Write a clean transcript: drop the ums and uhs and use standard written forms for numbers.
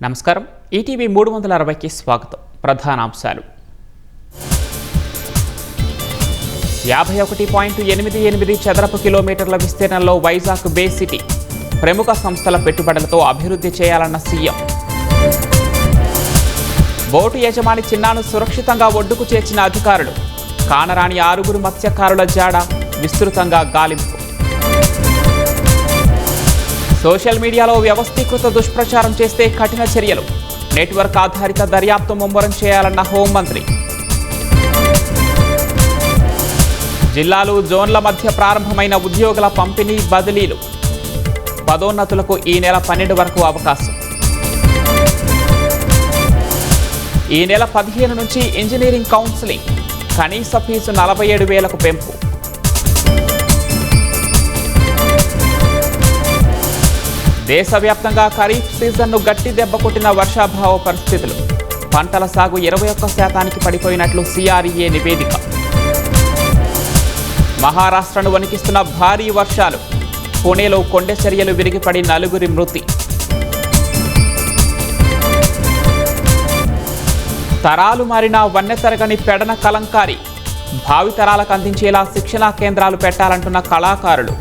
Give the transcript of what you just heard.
నమస్కారం. ఈటీవీ 360కి స్వాగతం. ప్రధానాంశాలు: 51.88 చదరపు కిలోమీటర్ల విస్తీర్ణంలో వైజాగ్ బే సిటీ ప్రముఖ సంస్థల పెట్టుబడులతో అభివృద్ధి చేయాలన్న సీఎం. బోటు యజమాని చిన్నాను సురక్షితంగా ఒడ్డుకు చేర్చిన అధికారులు. కానరాని 6 మత్స్యకారుల జాడ విస్తృతంగా గాలింపు. సోషల్ మీడియాలో వ్యవస్థీకృత దుష్ప్రచారం చేస్తే కఠిన చర్యలు. నెట్వర్క్ ఆధారిత దర్యాప్తు ముమ్మరం చేయాలన్న హోంమంత్రి. జిల్లాలు, జోన్ల మధ్య ప్రారంభమైన ఉద్యోగుల పంపిణీ బదిలీలు. పదోన్నతులకు ఈ నెల 12 వరకు అవకాశం. ఈ నెల 15 నుంచి ఇంజనీరింగ్ కౌన్సిలింగ్. కనీస ఫీజు 47,000కు పెంపు. దేశవ్యాప్తంగా ఖరీఫ్ సీజన్ను గట్టి దెబ్బ కొట్టిన వర్షాభావ పరిస్థితులు. పంటల సాగు 21% పడిపోయినట్లు సిఆర్ఈఏ నివేదిక. మహారాష్ట్రను వణికిస్తున్న భారీ వర్షాలు. పుణేలో కొండ చర్యలు విరిగిపడి 4 మృతి. తరాలు మారిన వన్యతరగని పెడన కలంకారి. భావితరాలకు అందించేలా శిక్షణా కేంద్రాలు పెట్టాలంటున్న కళాకారులు.